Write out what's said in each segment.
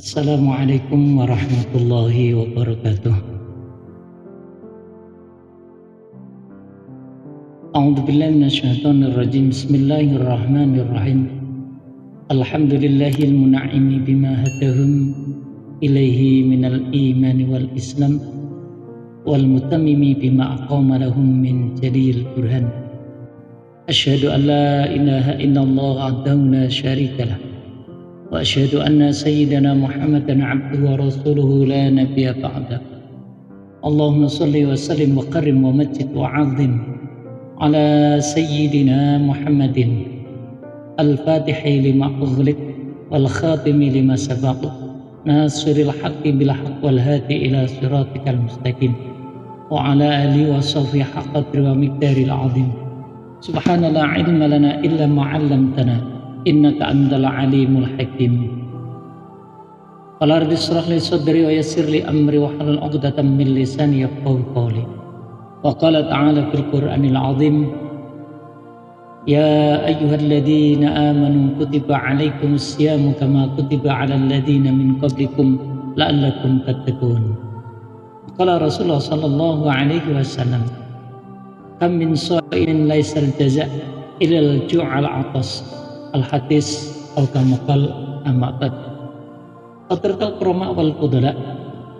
Assalamualaikum warahmatullahi wabarakatuh. A'udzu billahi minasyaitonir rajim. Bismillahirrahmanirrahim. Alhamdulillahil mun'imi bima hadahum ilaihi minal imani wal islam wal mutammimi bima aqama lahum min jalil burhan. Asyhadu an la ilaha illallah wahdahu la syarikalah wa asyhadu anna sayyidana Muhammadan abduhu wa rasuluhu la nabiyya ba'da. Allahumma shalli wa sallim wa karim wa majid wa 'azzim ala sayyidina Muhammadin al-fatihi lima ughliq wal khatimi lima sabaq nasiril haqqi bil haqq wal hadi ila siratikal mustaqim wa ala alihi wa sahbihi haqqa wa miqdaril 'azim. Subhanallah, la ilma lana illa ma 'allamtana innaka antal alimul hakim. Qala rabbi shrah li sadri wa yassir li amri wa hlul 'uqdatam min lisani yafqahu qawli. Wa qala ta'ala fil Qur'anil 'azim, ya ayyuhalladzina amanu kutiba 'alaikumus syamu kama kutiba 'alal ladzina min qablikum la'allakum tattaqun. Qala Rasulullah sallallahu alaihi wasallam, kam min sha'imin laisal jaza' ilal ju'al 'atas. Al-hadis al-kamakal amatad. Qadratul kurama wal qudala,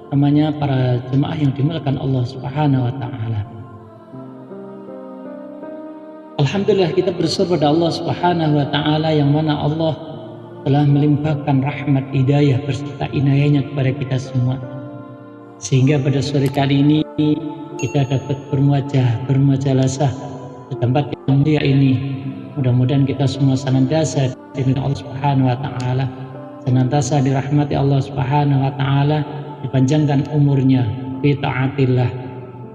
namanya para jemaah yang dimuliakan Allah Subhanahu wa taala. Alhamdulillah, kita bersyukur pada Allah Subhanahu wa taala yang mana Allah telah melimpahkan rahmat hidayah berserta inayahnya kepada kita semua, sehingga pada sore kali ini kita dapat bermujalasah di tempat yang mulia ini. Mudah-mudahan kita semua senantiasa diridhoi Allah Subhanahu wa taala, senantiasa dirahmati Allah Subhanahu wa taala, dipanjangkan umurnya fi taatillah,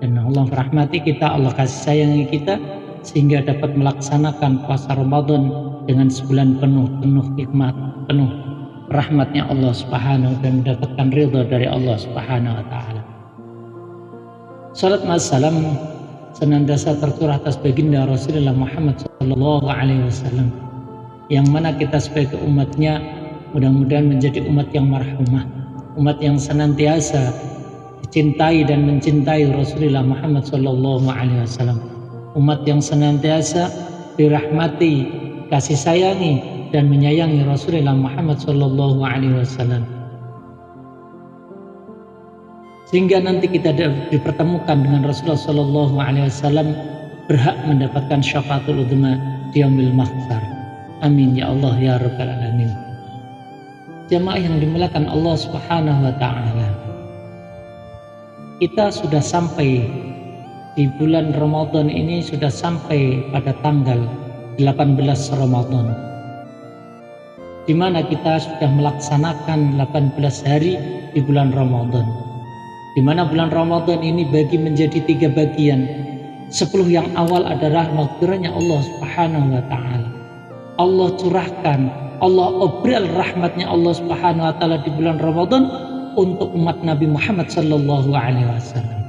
dan Allah merahmati kita, Allah kasih sayangi kita sehingga dapat melaksanakan puasa Ramadan dengan sebulan penuh hikmat, penuh rahmatnya Allah Subhanahu, dan mendapatkan ridha dari Allah Subhanahu wa taala. Salat wassalam senantiasa tercurah atas baginda Rasulullah Muhammad sallallahu alaihi wasallam, yang mana kita sebagai umatnya mudah-mudahan menjadi umat yang marhumah, umat yang senantiasa dicintai dan mencintai Rasulullah Muhammad sallallahu alaihi wasallam, umat yang senantiasa dirahmati, kasih sayangi dan menyayangi Rasulullah Muhammad sallallahu alaihi wasallam, sehingga nanti kita dipertemukan dengan Rasulullah sallallahu alaihi wasallam berhak mendapatkan syafaatul udzma di yaumil mahsyar. Amin ya Allah ya rabbal alamin. Jemaah yang dimuliakan Allah Subhanahu wa taala, kita sudah sampai di bulan Ramadan ini, sudah sampai pada tanggal 18 Ramadan, di mana kita sudah melaksanakan 18 hari di bulan Ramadan, di mana bulan Ramadan ini bagi menjadi 3 bagian. 10 yang awal adalah maghfirahnya Allah Subhanahu wa taala. Allah curahkan, Allah obrol rahmatnya Allah Subhanahu wa taala di bulan Ramadan untuk umat Nabi Muhammad sallallahu alaihi wasallam.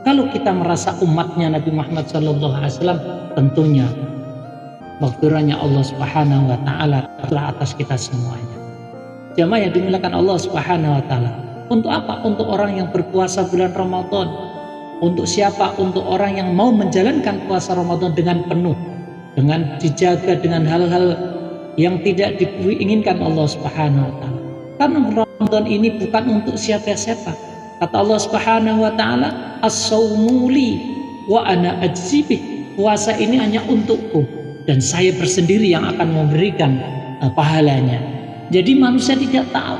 Kalau kita merasa umatnya Nabi Muhammad sallallahu alaihi wasallam, tentunya maghfirahnya Allah Subhanahu wa taala telah atas kita semuanya. Jamaah yang dimuliakan Allah Subhanahu wa taala, untuk apa? Untuk orang yang berpuasa bulan Ramadan. Untuk siapa? Untuk orang yang mau menjalankan puasa Ramadan dengan penuh, dengan dijaga dengan hal-hal yang tidak diinginkan Allah Subhanahu wa taala. Karena Ramadan ini bukan untuk siapa-siapa. Kata Allah Subhanahu wa taala, as-saumu li wa ana ajzibih. Puasa ini hanya untukku dan saya bersendiri yang akan memberikan pahalanya. Jadi manusia tidak tahu,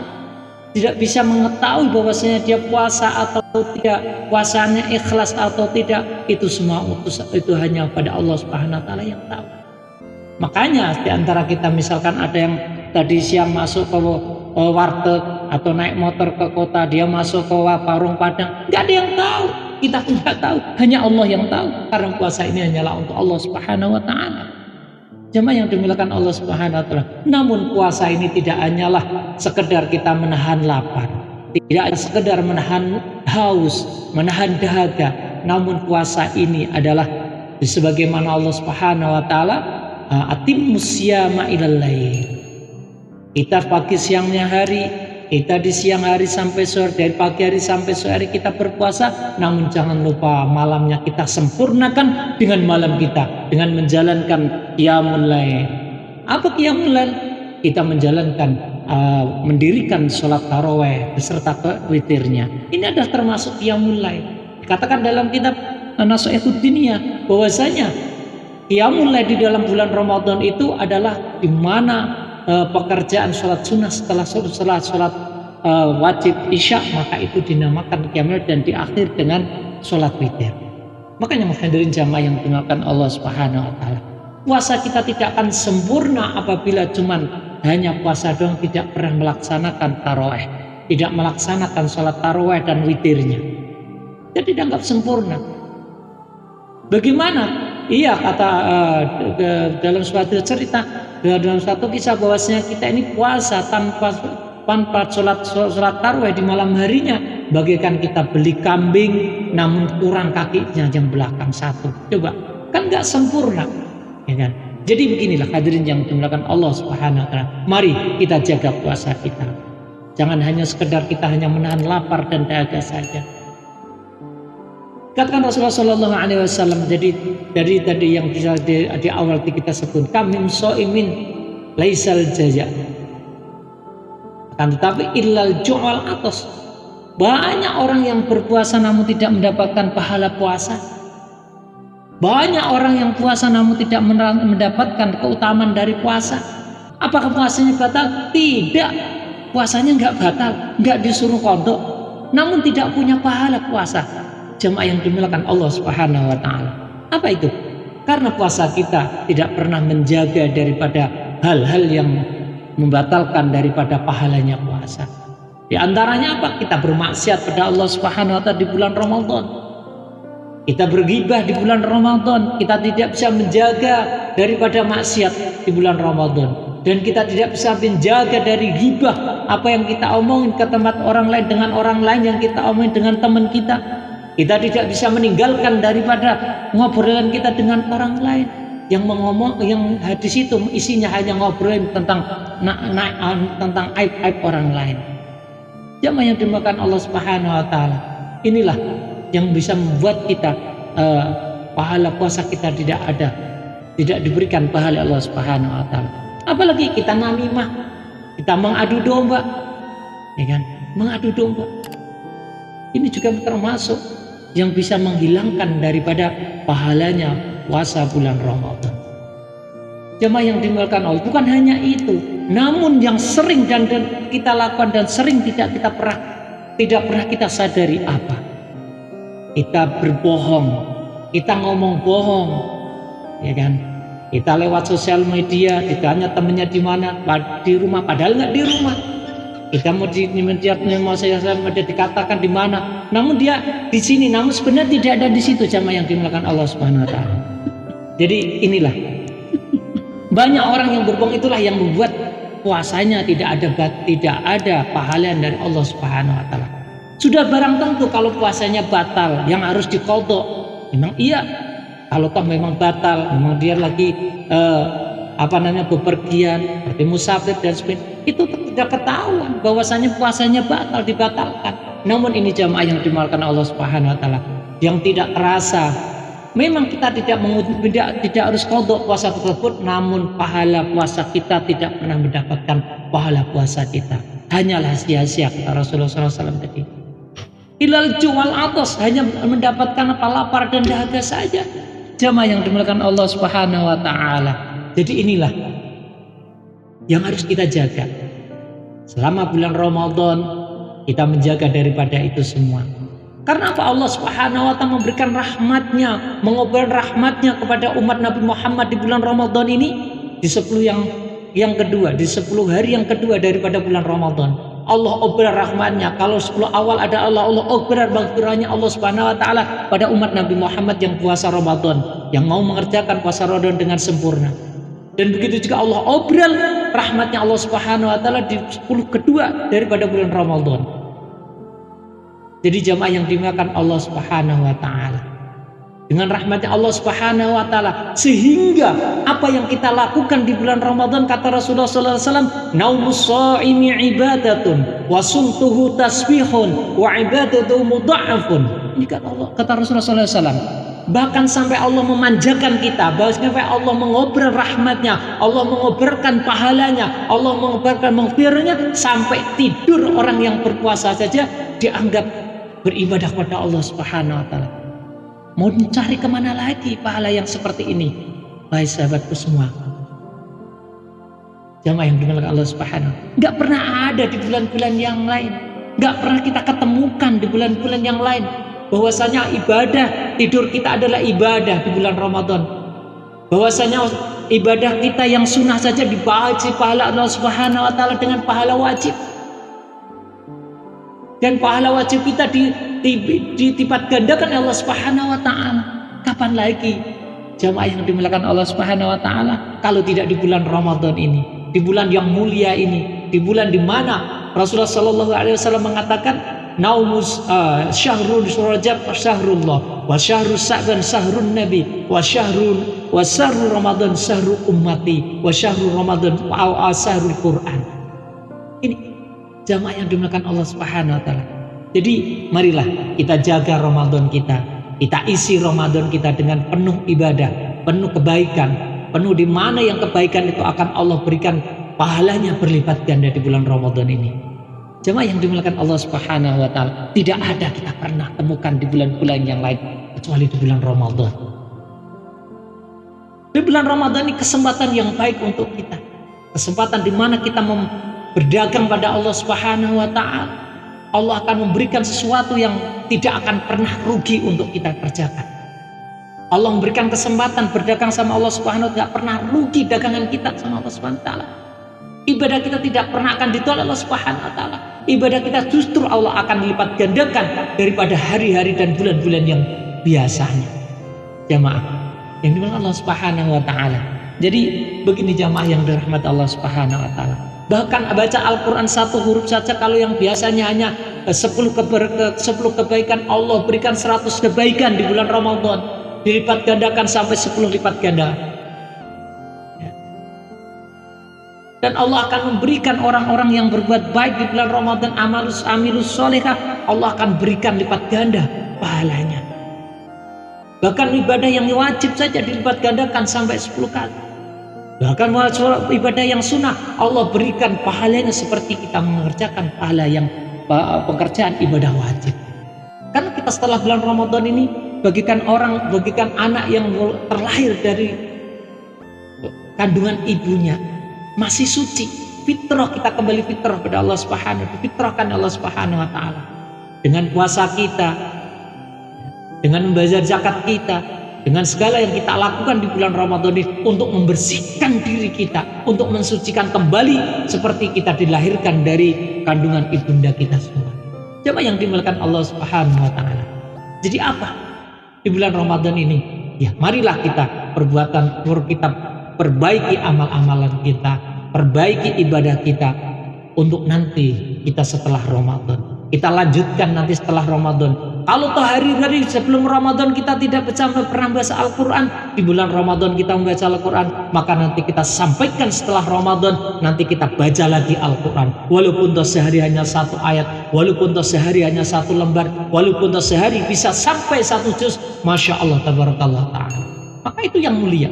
tidak bisa mengetahui bahwasanya dia puasa atau tidak, puasanya ikhlas atau tidak. Itu semua itu hanya pada Allah Subhanahu wa taala yang tahu. Makanya di antara kita misalkan ada yang tadi siang masuk ke warteg atau naik motor ke kota, dia masuk ke warung Padang, nggak ada yang tahu. Kita tidak tahu, hanya Allah yang tahu. Karena puasa ini hanyalah untuk Allah Subhanahu wa taala. Jemaah yang dimuliakan Allah Subhanahu wa taala. Namun puasa ini tidak hanyalah sekedar kita menahan lapar, tidak sekedar menahan haus, menahan dahaga. Namun puasa ini adalah sebagaimana Allah Subhanahu wa taala, atimmus syiyama ilal lail. Kita pagi siangnya hari kita di siang hari sampai sore, dari pagi hari sampai sore hari kita berpuasa, namun jangan lupa malamnya kita sempurnakan dengan malam kita, dengan menjalankan qiyamul lail. Apa qiyamul lail? Kita menjalankan, mendirikan sholat taraweh beserta witirnya. Ini adalah termasuk qiyamul lail. Dikatakan dalam kitab Nasihatud Diniyah bahwasanya qiyamul lail di dalam bulan Ramadan itu adalah di mana pekerjaan sholat sunnah setelah sholat wajib isya, maka itu dinamakan qiyamul lail dan diakhir dengan sholat witir. Makanya hadirin jamaah yang dimuliakan Allah Subhanahu wa taala, puasa kita tidak akan sempurna apabila cuman hanya puasa doang, tidak pernah melaksanakan taraweh, tidak melaksanakan sholat taraweh dan witirnya. Jadi dianggap sempurna. Bagaimana? Iya, kata dalam suatu cerita, dalam suatu kisah bahwasanya kita ini puasa tanpa sholat tarawih di malam harinya, bagaikan kita beli kambing namun kurang kakinya yang belakang satu. Coba, kan nggak sempurna, ya kan? Jadi beginilah hadirin yang dimuliakan Allah Subhanahu wa taala. Mari kita jaga puasa kita. Jangan hanya sekedar kita hanya menahan lapar dan dahaga saja. Katakan Rasulullah Shallallahu Alaihi Wasallam. Jadi dari tadi yang bisa di awal kita sebut, kami soimin laisal jaza. Akan tetapi illal ju'al atas. Banyak orang yang berpuasa namun tidak mendapatkan pahala puasa. Banyak orang yang puasa namun tidak mendapatkan keutamaan dari puasa. Apakah puasanya batal? Tidak. Puasanya nggak batal, nggak disuruh qadha, namun tidak punya pahala puasa. Jemaah yang dimuliakan Allah Subhanahu wa taala. Apa itu? Karena puasa kita tidak pernah menjaga daripada hal-hal yang membatalkan daripada pahalanya puasa. Di antaranya apa? Kita bermaksiat pada Allah Subhanahu wa taala di bulan Ramadan. Kita berghibah di bulan Ramadan. Kita tidak bisa menjaga daripada maksiat di bulan Ramadan. Dan kita tidak bisa menjaga dari ghibah, apa yang kita omongin ke tempat orang lain dengan orang lain, yang kita omongin dengan teman kita. Kita tidak bisa meninggalkan daripada ngobrolan kita dengan orang lain yang hadis itu isinya hanya ngobrolin tentang aib-aib orang lain. Jamaah yang dimuliakan Allah Subhanahu wa taala, inilah yang bisa membuat kita pahala puasa kita tidak diberikan pahala Allah Subhanahu wa taala. Apalagi kita namimah, kita mengadu domba, ya kan? Mengadu domba. Ini juga termasuk yang bisa menghilangkan daripada pahalanya puasa bulan Ramadan. Jemaah yang dimuliakan Allah, bukan hanya itu, namun yang sering dan kita lakukan dan sering tidak pernah kita sadari apa? Kita berbohong, kita ngomong bohong, ya kan? Kita lewat sosial media, ditanya temennya di mana, di rumah, padahal nggak di rumah. Kita mau dikatakan di mana, namun dia di sini, namun sebenarnya tidak ada di situ. Jamaah yang dimuliakan Allah Subhanahu wa taala. Jadi inilah banyak orang yang berbohong, itulah yang membuat puasanya tidak ada pahala dari Allah Subhanahu wa taala. Sudah barang tentu kalau puasanya batal, yang harus diqadha. Memang iya, kalau toh memang batal, memang dia lagi bepergian, seperti musafir dan sebagainya, itu tidak ketahuan bahwasanya puasanya dibatalkan. Namun ini jamaah yang dimuliakan Allah Subhanahu wa taala, yang tidak terasa. Memang kita tidak harus qadha puasa tersebut, namun pahala puasa kita tidak pernah mendapatkan pahala puasa kita. Hanyalah sia-sia, kata Rasulullah SAW tadi. Ilal jual atas, hanya mendapatkan lapar dan dahaga saja. Jamaah yang dimuliakan Allah Subhanahu wa taala. Jadi inilah yang harus kita jaga. Selama bulan Ramadan kita menjaga daripada itu semua. Karena apa? Allah Subhanahu wa taala memberikan rahmatnya, mengobrol rahmatnya kepada umat Nabi Muhammad di bulan Ramadan ini, di 10 yang kedua, di 10 hari yang kedua daripada bulan Ramadan. Allah obrol rahmatnya. Kalau 10 awal ada Allah obrol maghfirahnya Allah Subhanahu wa taala pada umat Nabi Muhammad yang puasa Ramadan, yang mau mengerjakan puasa Ramadan dengan sempurna. Dan begitu juga Allah obrol rahmatnya Allah Subhanahu wa taala di 10 kedua daripada bulan Ramadan. Jadi jamaah yang dimuliakan Allah Subhanahu wa taala, dengan rahmatnya Allah Subhanahu wa taala, sehingga apa yang kita lakukan di bulan Ramadan, kata Rasulullah sallallahu alaihi wasallam, naumus shaimi ibadatun wa sumtuhu tasbihun wa ibadatuhu mudha'afun. Ini kata Rasulullah sallallahu alaihi wasallam. Bahkan sampai Allah memanjakan kita, bahkan sampai Allah mengobrol rahmatnya, Allah mengobarkan pahalanya, Allah mengobarkan maghfirahnya, sampai tidur orang yang berpuasa saja dianggap beribadah kepada Allah Subhanahu wa taala. Mau mencari kemana lagi pahala yang seperti ini? Baik sahabatku semua, jamaah yang dimuliakan Allah Subhanahu, nggak pernah ada di bulan-bulan yang lain, nggak pernah kita ketemukan di bulan-bulan yang lain bahwasanya ibadah tidur kita adalah ibadah di bulan Ramadan, bahwasanya ibadah kita yang sunnah saja dibaca pahala Allah Subhanahu wa taala dengan pahala wajib, dan pahala wajib kita dilipat gandakan Allah Subhanahu wa taala. Kapan lagi jamaah yang dimuliakan Allah Subhanahu wa taala kalau tidak di bulan Ramadan ini, di bulan yang mulia ini, di bulan di mana Rasulullah sallallahu alaihi wasallam mengatakan, naumus syahrul rajab syahrullah wa syahrus sa'ban syahrun nabi wa syahrul ramadan syahrul ummati wa syahrul ramadan wa syahrul Quran. Ini jamaah yang dimuliakan Allah Subhanahu wa taala. Jadi marilah kita jaga Ramadan kita isi Ramadan kita dengan penuh ibadah, penuh kebaikan, penuh di mana yang kebaikan itu akan Allah berikan pahalanya berlipat ganda di bulan Ramadan ini. Jemaah yang dimuliakan Allah Subhanahu wa taala, tidak ada kita pernah temukan di bulan-bulan yang lain kecuali di bulan Ramadan. Di bulan Ramadan ini kesempatan yang baik untuk kita. Kesempatan di mana kita berdagang pada Allah Subhanahu wa taala. Allah akan memberikan sesuatu yang tidak akan pernah rugi untuk kita kerjakan. Allah memberikan kesempatan berdagang sama Allah Subhanahu wa taala, tidak pernah rugi dagangan kita sama Allah Subhanahu wa taala. Ibadah kita tidak pernah akan ditolak Allah Subhanahu wa taala. Ibadah kita justru Allah akan dilipat gandakan daripada hari-hari dan bulan-bulan yang biasanya. Jamaah yang dimuliakan Allah Subhanahu wa taala. Jadi begini jamaah yang dirahmati Allah Subhanahu wa taala. Bahkan baca Al-Quran satu huruf saja, kalau yang biasanya hanya 10 kebaikan, Allah berikan 100 kebaikan di bulan Ramadan, dilipat gandakan sampai 10 lipat ganda. Dan Allah akan memberikan orang-orang yang berbuat baik di bulan Ramadan, amilus sholihah, Allah akan berikan lipat ganda pahalanya. Bahkan ibadah yang wajib saja dilipat gandakan sampai 10 kali. Bahkan ibadah yang sunnah Allah berikan pahalanya seperti kita mengerjakan pahala yang pekerjaan ibadah wajib. Karena kita setelah bulan Ramadan ini bagikan anak yang terlahir dari kandungan ibunya masih suci, fitrah, kita kembali fitrah pada Allah Subhanahu wa taala, fitrahkan Allah Subhanahu wa taala dengan puasa kita, dengan membayar zakat kita, dengan segala yang kita lakukan di bulan Ramadan ini untuk membersihkan diri kita, untuk mensucikan kembali seperti kita dilahirkan dari kandungan ibunda kita semua. Jemaah yang dimuliakan Allah Subhanahu wa taala. Jadi apa di bulan Ramadan ini? Ya, marilah kita perbaiki amal-amalan kita, perbaiki ibadah kita untuk nanti kita setelah Ramadan. Kita lanjutkan nanti setelah Ramadan. Kalau toh hari-hari sebelum Ramadan kita tidak pernah baca Al-Quran, di bulan Ramadan kita membaca Al-Quran, maka nanti kita sampaikan setelah Ramadan, nanti kita baca lagi Al-Quran. Walaupun toh sehari hanya 1 ayat, walaupun toh sehari hanya 1 lembar, walaupun toh sehari bisa sampai 1 juz, Masya Allah tabarakallah ta'ala. Maka itu yang mulia.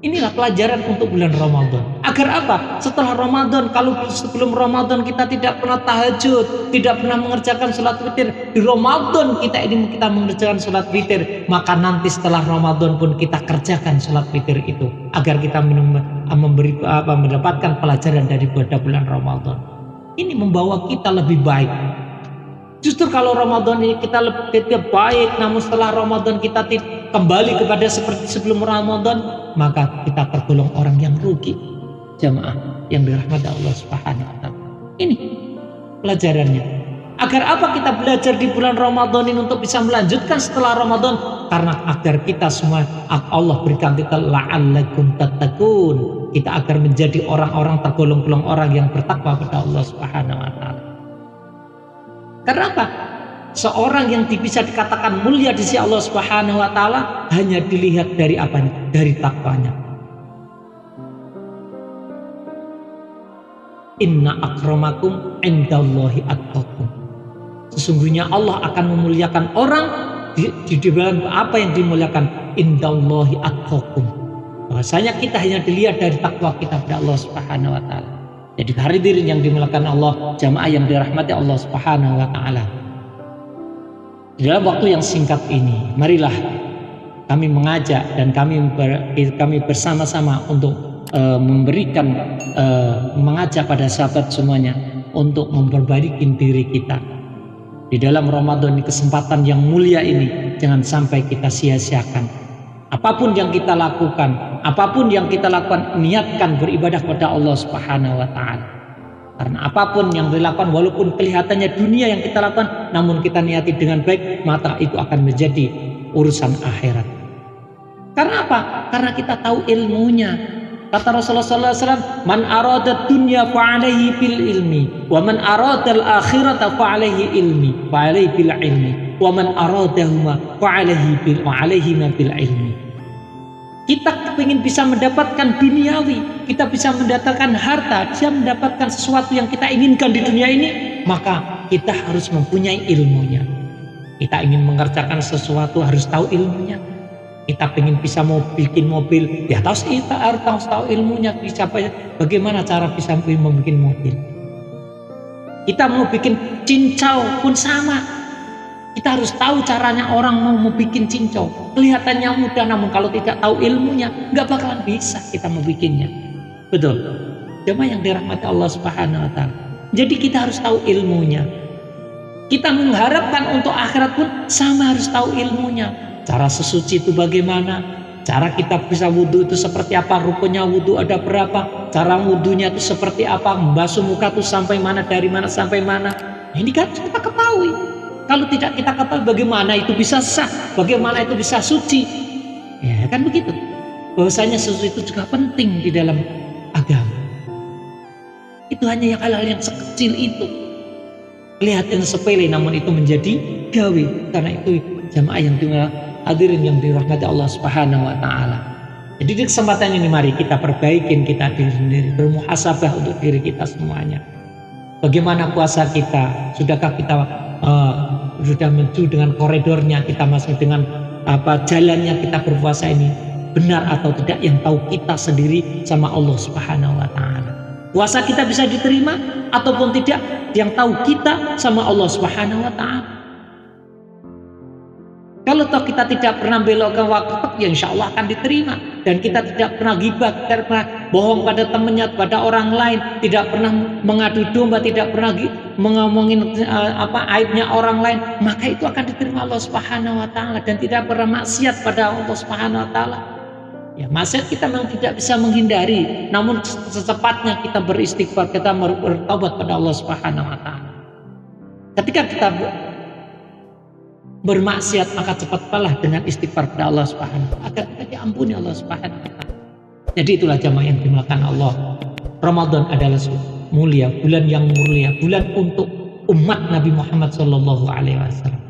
Inilah pelajaran untuk bulan Ramadan. Agar apa? Setelah Ramadan, kalau sebelum Ramadan kita tidak pernah tahajud, tidak pernah mengerjakan sholat witir, di Ramadan kita mengerjakan sholat witir, maka nanti setelah Ramadan pun kita kerjakan sholat witir itu, agar kita mendapatkan pelajaran dari bulan Ramadan. Ini membawa kita lebih baik. Justru kalau Ramadan ini kita lebih baik, namun setelah Ramadan kita kembali kepada seperti sebelum Ramadan, maka kita tergolong orang yang rugi. Jamaah yang dirahmati Allah Subhanahu wa taala. Ini pelajarannya. Agar apa kita belajar di bulan Ramadan ini untuk bisa melanjutkan setelah Ramadan? Karena agar kita semua Allah berikan kita la'allakum tattaqun. Kita agar menjadi orang-orang tergolong-golong orang yang bertakwa kepada Allah Subhanahu wa taala. Karena apa? seorang yang bisa dikatakan mulia di sisi Allah Subhanahu wa taala hanya dilihat dari apanya? Dari takwanya. Inna akramakum indallahi atqakum. Sesungguhnya Allah akan memuliakan orang di dalam apa yang dimuliakan, indallahi atqakum. Bahwasanya kita hanya dilihat dari takwa kita kepada Allah Subhanahu wa taala. Jadi hadirin yang dimuliakan Allah, jamaah yang dirahmati Allah Subhanahu wa taala. Dalam waktu yang singkat ini, marilah kami mengajak dan kami bersama-sama untuk memberikan mengajak pada sahabat semuanya untuk memperbaiki diri kita. Di dalam Ramadan ini, kesempatan yang mulia ini jangan sampai kita sia-siakan. Apapun yang kita lakukan, niatkan beribadah kepada Allah Subhanahu wa taala. Karena apapun yang dilakukan, walaupun kelihatannya dunia yang kita lakukan, namun kita niati dengan baik, maka itu akan menjadi urusan akhirat. Karena apa? Karena kita tahu ilmunya. Kata Rasulullah SAW, man arada dunya fa'alaihi bil ilmi, wa man arada al-akhirata fa'alaihi ilmi, fa'alaihi bil ilmi, wa man aradahuma fa'alaihi bil ilmi. Kita ingin bisa mendapatkan duniawi, kita bisa mendapatkan harta, bisa mendapatkan sesuatu yang kita inginkan di dunia ini, maka kita harus mempunyai ilmunya. Kita ingin mengerjakan sesuatu harus tahu ilmunya. Kita ingin bisa mau bikin mobil, ya kita harus tahu ilmunya, bagaimana cara bisa membuat mobil. Kita mau bikin cincau pun sama. Kita harus tahu caranya orang mau bikin cincau. Kelihatannya mudah, namun kalau tidak tahu ilmunya, nggak bakalan bisa kita membikinnya. Betul. Jemaah yang dirahmati Allah Subhanahu wa taala. Jadi kita harus tahu ilmunya. Kita mengharapkan untuk akhirat pun sama, harus tahu ilmunya. Cara sesuci itu bagaimana? Cara kita bisa wudhu itu seperti apa? Rukunnya wudhu ada berapa? Cara wudhunya itu seperti apa? Membasuh muka itu sampai mana, dari mana sampai mana? Ini kan kita ketahui. Kalau tidak kita ketahui, bagaimana itu bisa sah, bagaimana itu bisa suci, ya kan begitu. Bahwasanya suci itu juga penting di dalam agama. Itu hanya hal-hal yang sekecil itu, kelihatan sepele, namun itu menjadi gawe. Karena itu jamaah yang hadirin yang dirahmati Allah Subhanahu wa taala. Jadi di kesempatan ini mari kita perbaikin kita diri sendiri, bermuhasabah untuk diri kita semuanya. Bagaimana puasa kita? Sudahkah kita sudah menuju dengan koridornya, kita masih dengan jalannya kita berpuasa ini benar atau tidak, yang tahu kita sendiri sama Allah Subhanahu wa taala. Puasa kita bisa diterima ataupun tidak, yang tahu kita sama Allah Subhanahu wa taala. Kalau toh kita tidak pernah belokkan waktu, ya insya Allah akan diterima. Dan kita tidak pernah ghibah, tidak pernah bohong pada temannya, pada orang lain, tidak pernah mengadu domba, tidak pernah mengomongin aibnya orang lain, maka itu akan diterima Allah Subhanahu wa taala. Dan tidak pernah maksiat pada Allah Subhanahu wa taala. Ya, maksiat kita memang tidak bisa menghindari, namun secepatnya kita beristighfar, kita bertobat pada Allah Subhanahu wa taala. Ketika kita bermaksiat, maka cepatlah dengan istighfar kepada Allah Subhanahu wa taala agar kita diampuni Allah Subhanahu wa taala. Jadi itulah jamaah yang dimuliakan Allah. Ramadan adalah mulia, bulan yang mulia, bulan untuk umat Nabi Muhammad sallallahu alaihi wasallam.